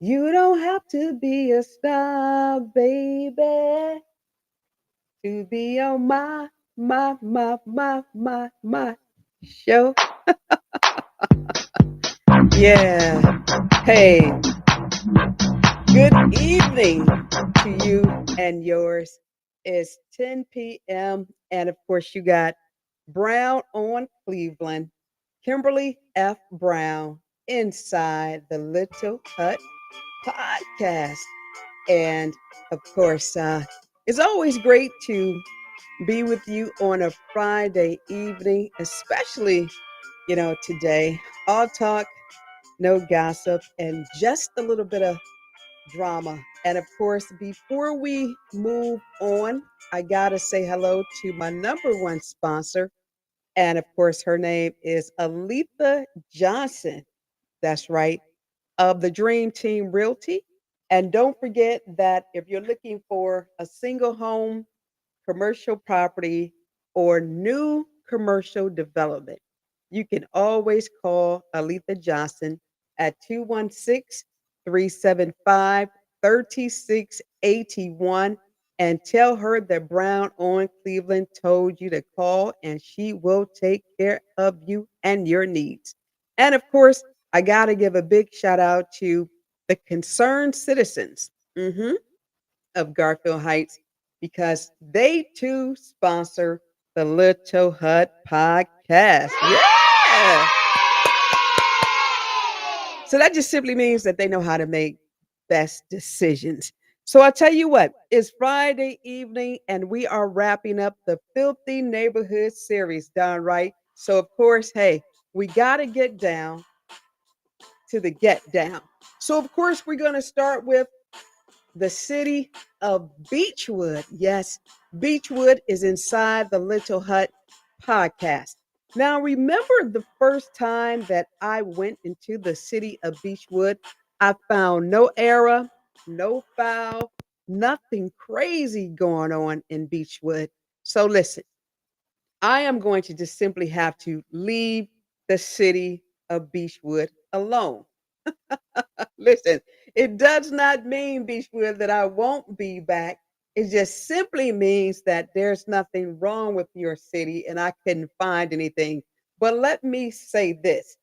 You don't have to be a star, baby, to be on my show. Yeah. Hey, good evening to you and yours. It's 10 p.m. And of course, you got Brown on Cleveland, Kimberly F. Brown inside the Little Hut podcast. And of course, it's always great to be with you on a Friday evening, especially, today. All talk, no gossip, and just a little bit of drama. And of course, before we move on, I got to say hello to my number one sponsor. And of course, her name is Aletha Johnson. That's right, of the Dream Team Realty. And don't forget that if you're looking for a single home, commercial property, or new commercial development, you can always call Aletha Johnson at 216 375 3681 and tell her that Brown on Cleveland told you to call and she will take care of you and your needs. And of course, I got to give a big shout out to the concerned citizens of Garfield Heights because they too sponsor the Little Hut podcast. Yeah. So that just simply means that they know how to make best decisions. So I tell you what, it's Friday evening and we are wrapping up the Filthy Neighborhood series, Don right? So of course, hey, we got to get down to the get down. So of course, we're going to start with the city of Beachwood. Yes, Beachwood is inside the Little Hut podcast. Now, remember the first time that I went into the city of Beachwood? I found no error, no foul, nothing crazy going on in Beachwood. So, listen, I am going to just simply have to leave the city of Beachwood alone. Listen, it does not mean, Beachwood, that I won't be back. It just simply means that there's nothing wrong with your city and I couldn't find anything. But let me say this,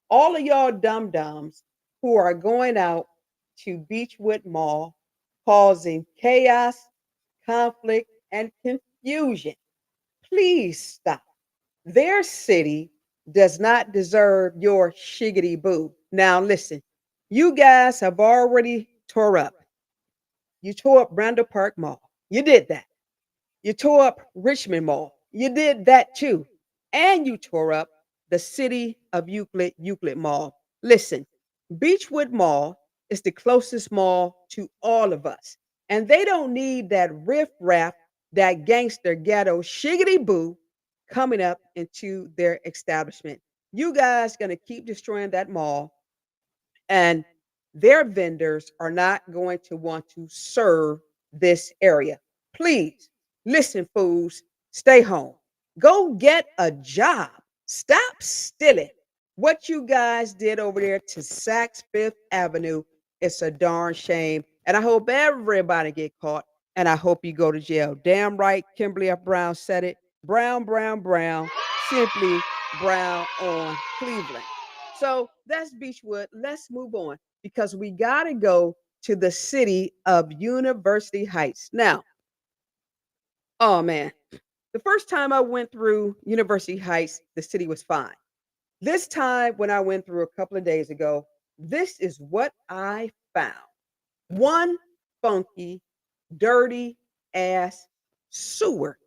all of y'all dum dums who are going out to Beachwood Mall causing chaos, conflict, and confusion, please stop. Their city does not deserve your shiggity boo. Now, listen, you guys have already tore up. You tore up Randall Park Mall. You did that. You tore up Richmond Mall. You did that too. And you tore up the city of Euclid Mall. Listen, Beachwood Mall is the closest mall to all of us. And they don't need that riff-raff, that gangster ghetto shiggity boo coming up into their establishment. You guys gonna keep destroying that mall and their vendors are not going to want to serve this area. Please listen, fools, stay home. Go get a job. Stop stealing. What you guys did over there to Saks Fifth Avenue, it's a darn shame. And I hope everybody get caught and I hope you go to jail. Damn right, Kimberly F. Brown said it. Brown, brown, brown, simply brown on Cleveland. So that's Beachwood. Let's move on because we got to go to the city of University Heights. Now, oh man, the first time I went through University Heights, the city was fine. This time, when I went through a couple of days ago, this is what I found: one funky, dirty ass sewer.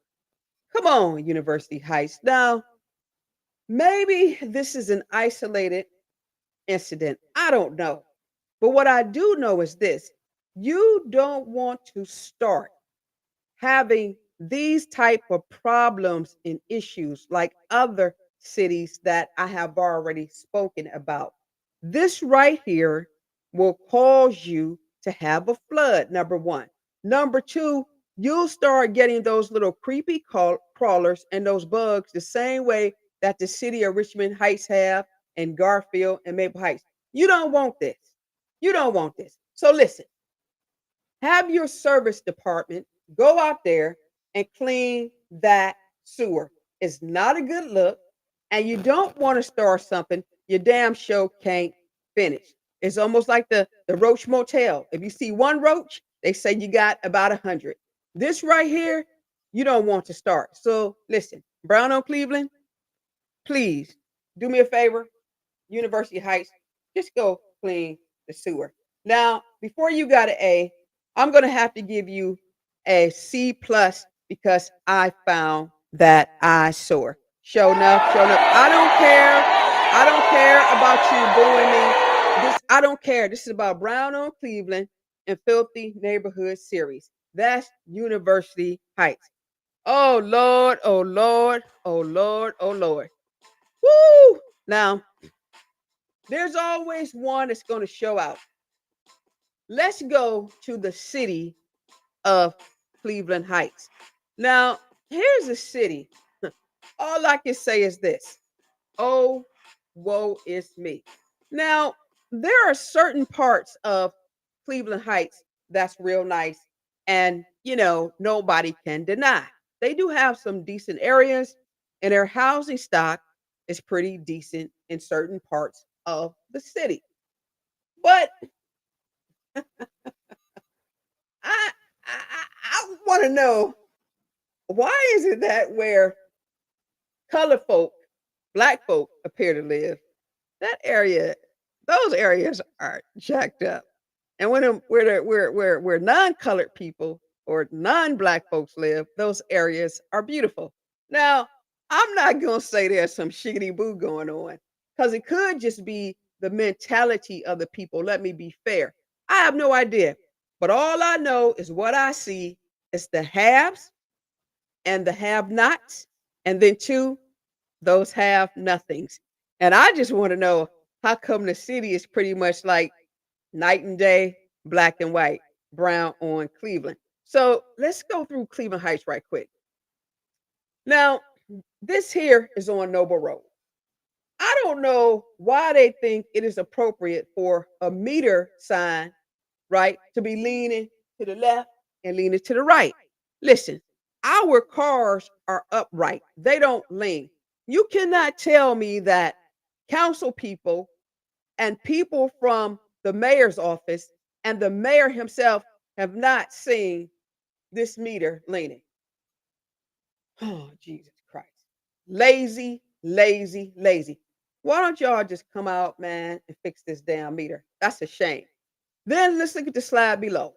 Come on, University Heights. Now, maybe this is an isolated incident. I don't know. But what I do know is this: you don't want to start having these type of problems and issues like other cities that I have already spoken about. This right here will cause you to have a flood, number one. Number two, you'll start getting those little creepy crawlers and those bugs the same way that the city of Richmond Heights have and Garfield and Maple Heights. You don't want this. You don't want this. So listen, have your service department go out there and clean that sewer. It's not a good look, and you don't want to start something your damn show can't finish. It's almost like the Roach Motel. If you see one roach, they say you got about 100. This right here, you don't want to start. So listen, Brown on Cleveland, please do me a favor. University Heights, just go clean the sewer. Now, before you got an A, I'm going to have to give you a C plus because I found that eyesore. Show enough. I don't care. I don't care about you booing me. I don't care. This is about Brown on Cleveland and Filthy Neighborhood Series. That's University Heights. Oh Lord, oh Lord, oh Lord, oh Lord. Woo! Now, there's always one that's going to show out. Let's go to the city of Cleveland Heights. Now, here's a city. All I can say is this: oh, woe is me. Now, there are certain parts of Cleveland Heights that's real nice, and nobody can deny. They do have some decent areas, and their housing stock is pretty decent in certain parts of the city. But I I want to know, why is it that where colored folk, black folk appear to live, that area, those areas are jacked up, and when where non-colored people or non-black folks live, those areas are beautiful. Now, I'm not gonna say there's some shiggity boo going on because it could just be the mentality of the people. Let me be fair. I have no idea, but all I know is what I see is the haves and the have-nots, and then two, those have nothings. And I just want to know, how come the city is pretty much like night and day, black and white, brown on Cleveland. So let's go through Cleveland Heights right quick. Now, this here is on Noble Road. I don't know why they think it is appropriate for a meter sign, right, to be leaning to the left and leaning to the right. Listen, our cars are upright, they don't lean. You cannot tell me that council people and people from the mayor's office and the mayor himself have not seen this meter leaning. Oh, Jesus Christ. Lazy, lazy, lazy. Why don't y'all just come out, man, and fix this damn meter? That's a shame. Then let's look at the slide below.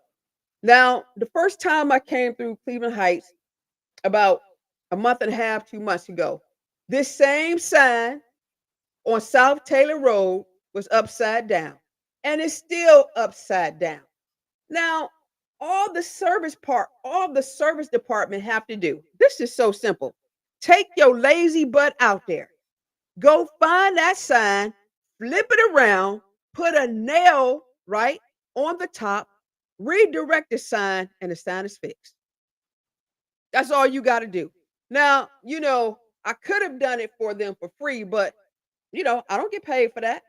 Now, the first time I came through Cleveland Heights, about a month and a half, 2 months ago, this same sign on South Taylor Road was upside down, and it's still upside down. Now, all the service department have to do, this is so simple. Take your lazy butt out there. Go find that sign, flip it around, put a nail right on the top, redirect the sign, and the sign is fixed. That's all you got to do. Now, I could have done it for them for free, but I don't get paid for that.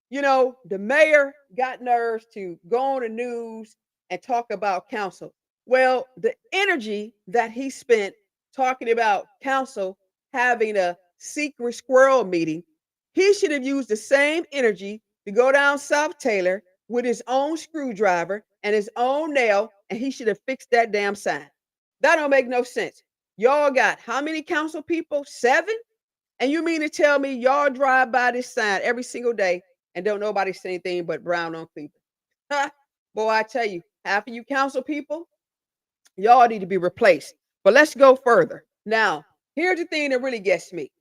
The mayor got nerves to go on the news and talk about council. Well, the energy that he spent talking about council having a secret squirrel meeting, he should have used the same energy to go down South Taylor with his own screwdriver and his own nail, and he should have fixed that damn sign. That don't make no sense. Y'all got how many council people? 7? And you mean to tell me y'all drive by this sign every single day and don't nobody say anything but Brown on Cleveland? Ha! Boy, I tell you, half of you council people, y'all need to be replaced. But let's go further. Now, here's the thing that really gets me.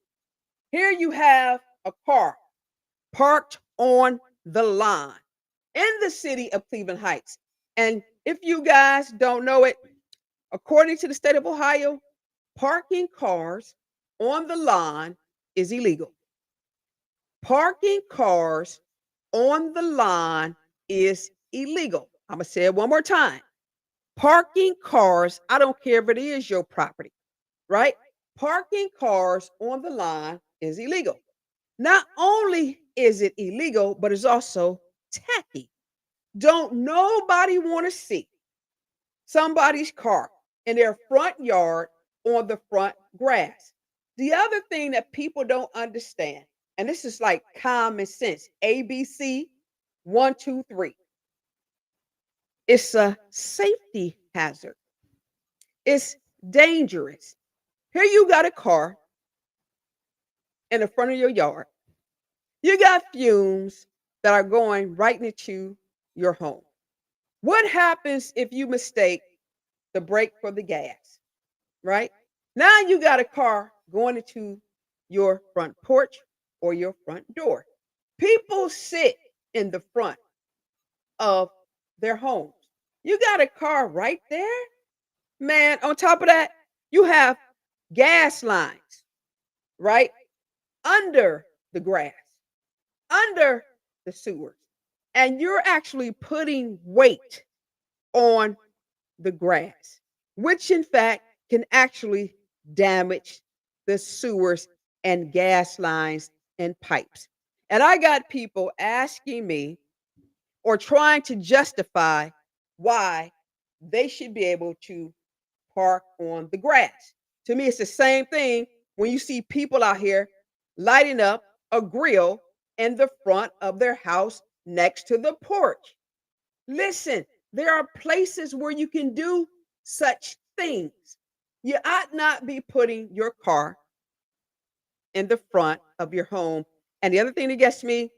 Here you have a car parked on the line in the city of Cleveland Heights. And if you guys don't know it, according to the state of Ohio, parking cars on the line is illegal. Parking cars on the line is illegal. I'm going to say it one more time. Parking cars, I don't care if it is your property, right? Parking cars on the line is illegal. Not only is it illegal, but it's also tacky. Don't nobody want to see somebody's car in their front yard on the front grass. The other thing that people don't understand, and this is like common sense, ABC 1, 2, 3. It's a safety hazard. It's dangerous. Here you got a car in the front of your yard. You got fumes that are going right into your home. What happens if you mistake the brake for the gas, right? Now you got a car going into your front porch or your front door. People sit in the front of their homes. You got a car right there, man. On top of that, you have gas lines, right? Under the grass, under the sewers. And you're actually putting weight on the grass, which in fact can actually damage the sewers and gas lines and pipes. And I got people asking me or trying to justify why they should be able to park on the grass. To me, it's the same thing when you see people out here lighting up a grill in the front of their house next to the porch. Listen, there are places where you can do such things. You ought not be putting your car in the front of your home. And the other thing that gets me,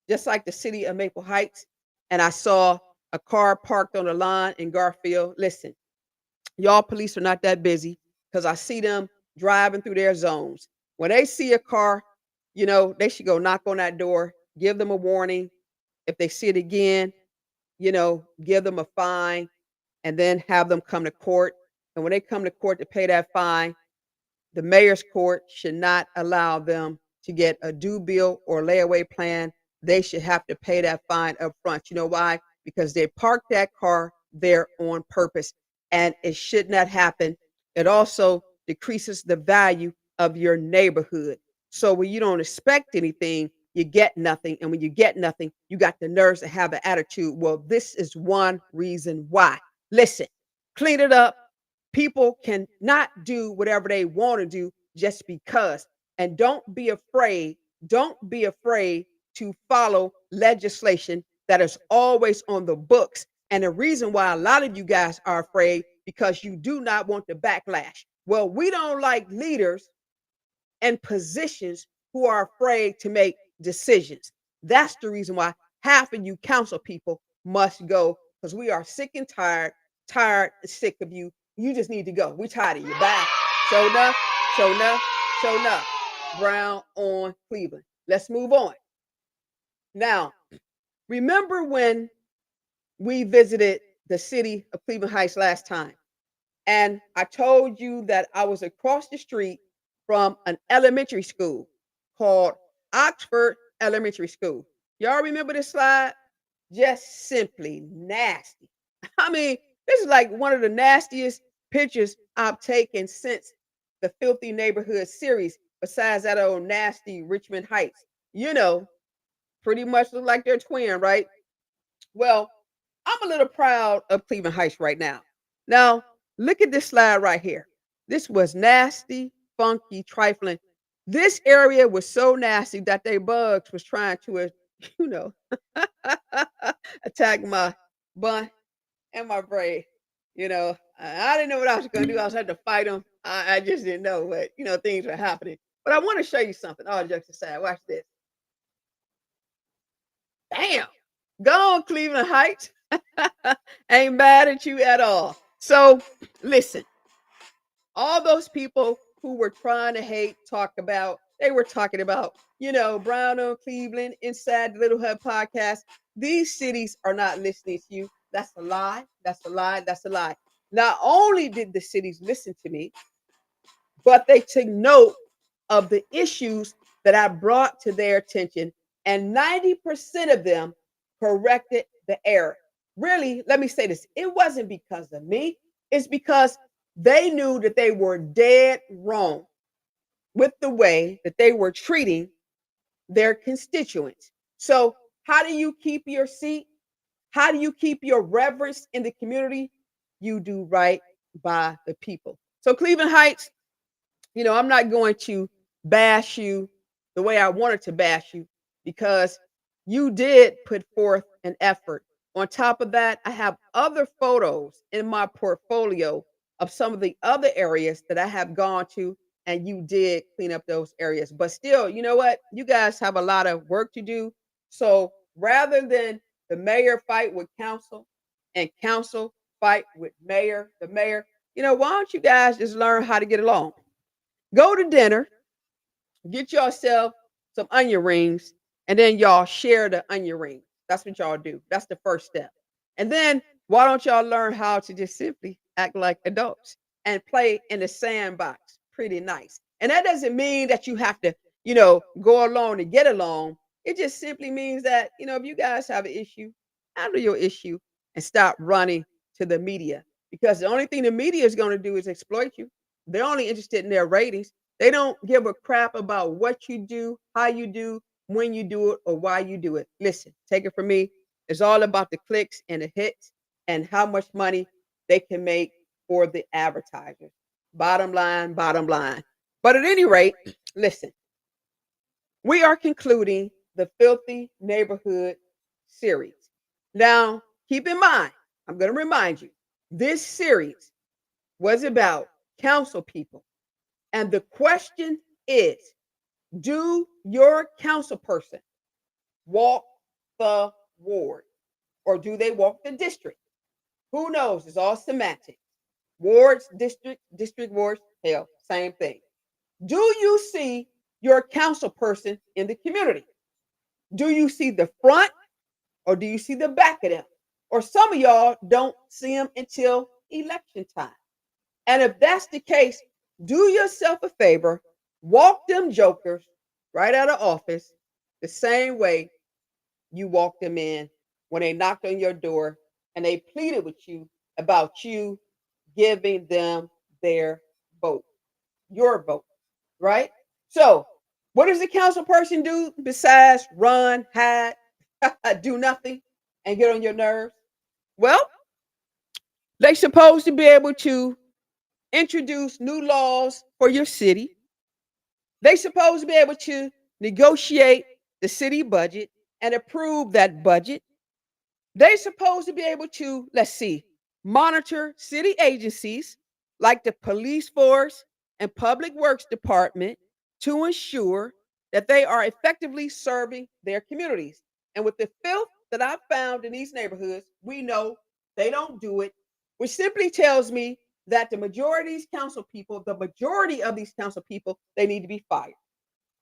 just like the city of Maple Heights, and I saw a car parked on the lawn in Garfield. Listen, y'all police are not that busy because I see them driving through their zones. When they see a car, they should go knock on that door, give them a warning. If they see it again, give them a fine and then have them come to court. And when they come to court to pay that fine, the mayor's court should not allow them to get a due bill or layaway plan. They should have to pay that fine up front. You know why? Because they parked that car there on purpose and it should not happen. It also decreases the value of your neighborhood. So when you don't expect anything, you get nothing. And when you get nothing, you got the nerves to have an attitude. Well, this is one reason why. Listen, clean it up. People can not do whatever they want to do just because. And don't be afraid. Don't be afraid to follow legislation that is always on the books. And the reason why a lot of you guys are afraid because you do not want the backlash. Well, we don't like leaders and positions who are afraid to make decisions. That's the reason why half of you council people must go because we are sick and tired and sick of you. You just need to go. We tired of you. Bye. Show enough, show enough, show enough. Brown on Cleveland. Let's move on. Now, remember when we visited the city of Cleveland Heights last time? And I told you that I was across the street from an elementary school called Oxford Elementary School. Y'all remember this slide? Just simply nasty. I mean, this is like one of the nastiest pictures I've taken since the Filthy Neighborhood series, besides that old nasty Richmond Heights. Pretty much look like they're twin, right? Well, I'm a little proud of Cleveland Heights right now. Now, look at this slide right here. This was nasty, funky, trifling. This area was so nasty that they bugs was trying to, you know, attack my bun and my brain. I didn't know what I was going to do. I was had to fight them. I just didn't know what, things were happening. But I want to show you something. All jokes aside, watch this. Bam! Go on, Cleveland Heights. Ain't mad at you at all. So listen, all those people who were trying to hate, they were talking about, Brown on Cleveland, Inside the Little Hub podcast. These cities are not listening to you. That's a lie. That's a lie. That's a lie. Not only did the cities listen to me, but they took note of the issues that I brought to their attention, and 90% of them corrected the error. Really, let me say this. It wasn't because of me. It's because they knew that they were dead wrong with the way that they were treating their constituents. So how do you keep your seat? How do you keep your reverence in the community? You do right by the people. So Cleveland Heights, I'm not going to bash you the way I wanted to bash you because you did put forth an effort. On top of that, I have other photos in my portfolio of some of the other areas that I have gone to, and you did clean up those areas. But still, you know what? You guys have a lot of work to do. So rather than the mayor fight with council and council fight with the mayor, why don't you guys just learn how to get along? Go to dinner, get yourself some onion rings, and then y'all share the onion rings. That's what y'all do. That's the first step. And then why don't y'all learn how to just simply act like adults and play in the sandbox? Pretty nice. And that doesn't mean that you have to, go along to get along. It just simply means that, if you guys have an issue, handle your issue and stop running to the media. Because the only thing the media is going to do is exploit you. They're only interested in their ratings. They don't give a crap about what you do, how you do, when you do it, or why you do it. Listen, take it from me. It's all about the clicks and the hits and how much money they can make for the advertisers. Bottom line, bottom line. But at any rate, listen, we are concluding the Filthy Neighborhood series. Now, keep in mind, I'm going to remind you, this series was about council people. And the question is, do your council person walk the ward or do they walk the district? Who knows? It's all semantics. Wards, district wards, hell, same thing. Do you see your council person in the community? Do you see the front or do you see the back of them? Or some of y'all don't see them until election time. And if that's the case, do yourself a favor, walk them jokers right out of office the same way you walked them in when they knocked on your door and they pleaded with you about you giving them their vote, your vote, right? So, what does the council person do besides run, hide, do nothing, and get on your nerves? Well, they're supposed to be able to introduce new laws for your city. They supposed to be able to negotiate the city budget and approve that budget. They supposed to be able to, let's see, monitor city agencies like the police force and public works department to ensure that they are effectively serving their communities. And with the filth that I've found in these neighborhoods, we know they don't do it, which simply tells me that the majority of these council people, the majority of these council people, they need to be fired.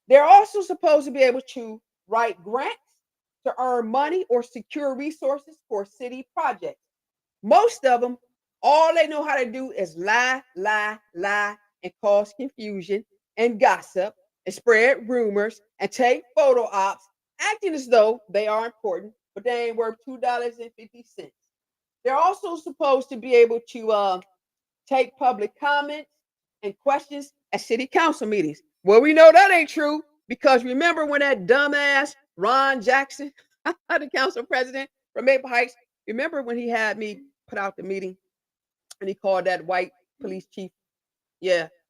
They're also supposed to be able to write grants to earn money or secure resources for city projects. Most of them, all they know how to do is lie, lie, lie, and cause confusion and gossip and spread rumors and take photo ops, acting as though they are important, but they ain't worth $2.50. They're also supposed to be able to take public comments and questions at city council meetings. Well, we know that ain't true because remember when that dumbass Ron Jackson, the council president from Maple Heights, remember when he had me put out the meeting and he called that white police chief,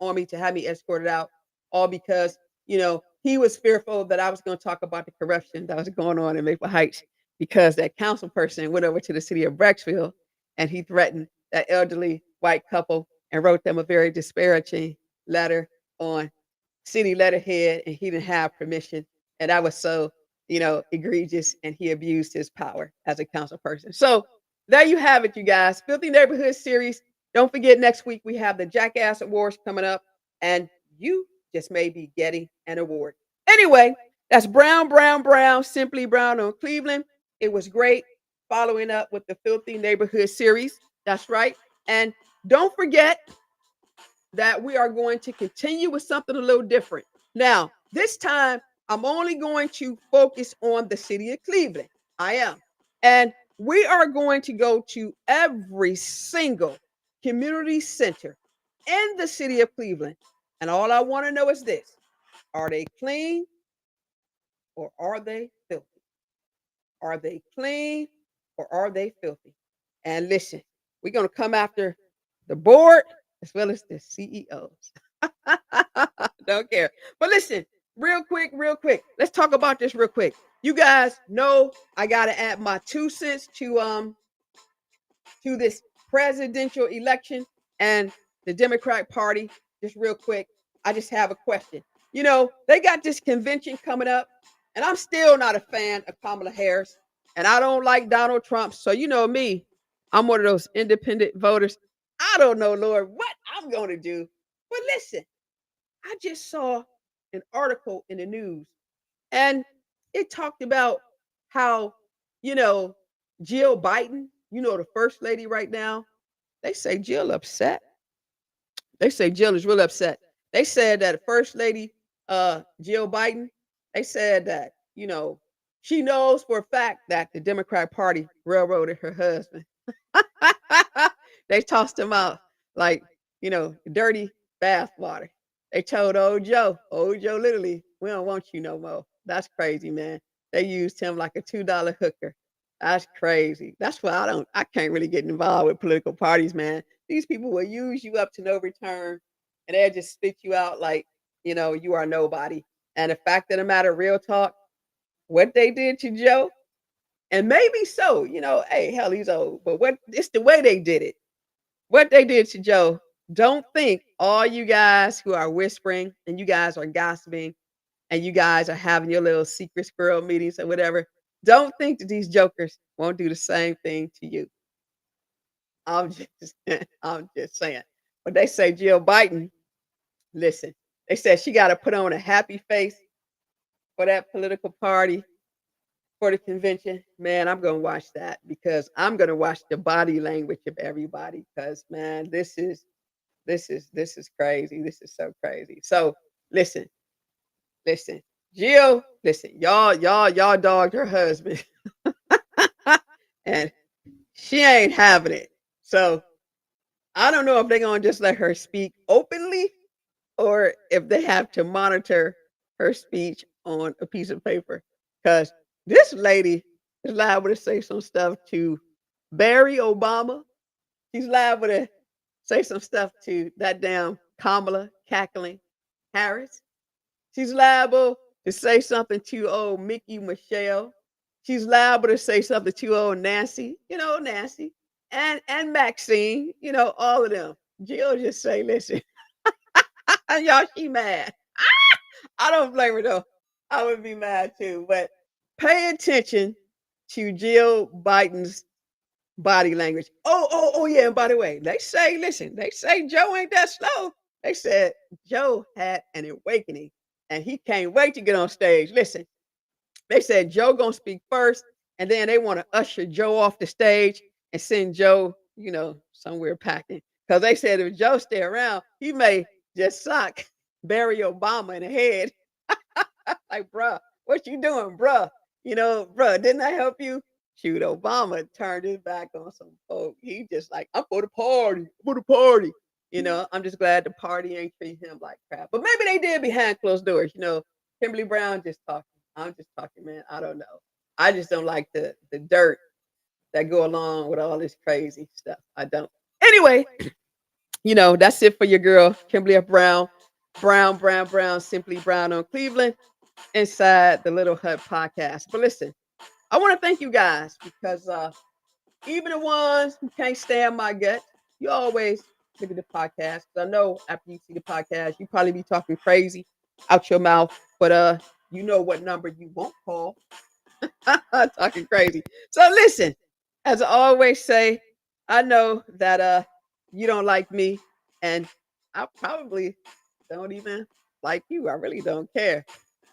on me to have me escorted out, all because, he was fearful that I was going to talk about the corruption that was going on in Maple Heights because that council person went over to the city of Brecksville and he threatened that elderly white couple and wrote them a very disparaging letter on city letterhead and he didn't have permission. And that was so, egregious and he abused his power as a council person. So there you have it, you guys. Filthy Neighborhood series. Don't forget next week we have the Jackass Awards coming up and you just may be getting an award. Anyway, that's Brown, Brown, Brown, Simply Brown on Cleveland. It was great following up with the Filthy Neighborhood series. That's right. And don't forget that we are going to continue with something a little different. Now, this time, I'm only going to focus on the city of Cleveland. I am. And we are going to go to every single community center in the city of Cleveland. And all I want to know is this: are they clean or are they filthy? Are they clean or are they filthy? And listen, we're going to come after the board as well as the CEOs. Don't care. But listen, real quick. Let's talk about this real quick. You guys know I got to add my 2 cents to this presidential election and the Democratic Party. Just real quick, I just have a question. They got this convention coming up, and I'm still not a fan of Kamala Harris, and I don't like Donald Trump. So you know me, I'm one of those independent voters. I don't know, Lord, what I'm going to do. But listen, I just saw an article in the news, and it talked about how, you know, Jill Biden, the first lady right now, they say Jill upset. They say Jill is real upset. They said that First Lady Jill Biden, they said that, she knows for a fact that the Democratic Party railroaded her husband. They tossed him out like, dirty bath water. They told old Joe literally, we don't want you no more. That's crazy, man. They used him like a $2 hooker. That's crazy. That's why I can't really get involved with political parties, man. These people will use you up to no return, and they'll just spit you out like, you are nobody. And the fact of the matter, real talk, what they did to Joe, and maybe so, hey, hell, he's old, but it's the way they did it. What they did to Joe, don't think all you guys who are whispering and you guys are gossiping and you guys are having your little secret squirrel meetings or whatever, don't think that these jokers won't do the same thing to you. I'm just I'm just saying. But they say Jill Biden, listen, they said she got to put on a happy face for that political party for the convention. Man, I'm gonna watch that because I'm gonna watch the body language of everybody. Because man, this is crazy. This is so crazy. So listen, listen, Jill, listen, y'all dogged her husband, and she ain't having it. So I don't know if they're gonna just let her speak openly or if they have to monitor her speech on a piece of paper. Because this lady is liable to say some stuff to Barry Obama. She's liable to say some stuff to that damn Kamala cackling Harris. She's liable to say something to old Mickey Michelle. She's liable to say something to old Nancy, Nancy, and Maxine, all of them. Jill just say, listen, y'all, she mad. I don't blame her though. I would be mad too. But pay attention to Jill Biden's body language. Oh, yeah. And by the way, they say Joe ain't that slow. They said Joe had an awakening and he can't wait to get on stage. Listen, they said Joe gonna speak first, and then they want to usher Joe off the stage and send Joe, somewhere packing. Because they said if Joe stay around, he may just sock Barry Obama in the head. Like, bruh, what you doing, bruh? Bruh, didn't I help you? Shoot, Obama turned his back on some folk. He just like, I'm for the party, I'm for the party. I'm just glad the party ain't treat him like crap. But maybe they did behind closed doors. Kimberly Brown just talking. I'm just talking, man. I don't know. I just don't like the dirt that go along with all this crazy stuff. I don't. Anyway, that's it for your girl, Kimberly F. Brown. Brown, Simply Brown on Cleveland inside the Little Hut podcast. But listen, I want to thank you guys because even the ones who can't stand my gut, you always look at the podcast. 'Cause I know after you see the podcast, you probably be talking crazy out your mouth, but you know what number you won't call. Talking crazy. So listen, as I always say, I know that you don't like me, and I probably don't even like you. I really don't care.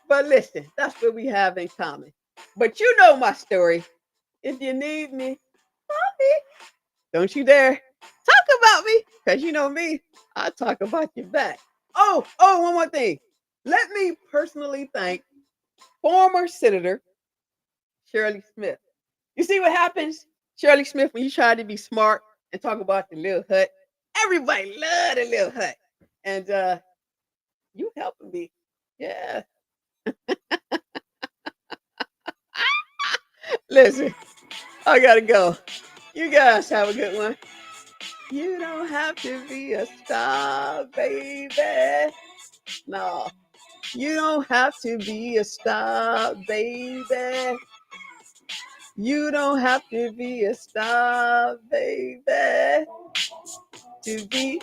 But listen, that's what we have in common. But you know my story. If you need me, call me. Don't you dare talk about me, because you know me, I talk about you back. One more thing. Let me personally thank former Senator Shirley Smith. You see what happens, Shirley Smith, when you try to be smart and talk about the little hut? Everybody love the little hut. And you helping me. Yeah. Listen. I gotta go. You guys have a good one. You don't have to be a star, baby. No, you don't have to be a star, baby. You don't have to be a star, baby, to be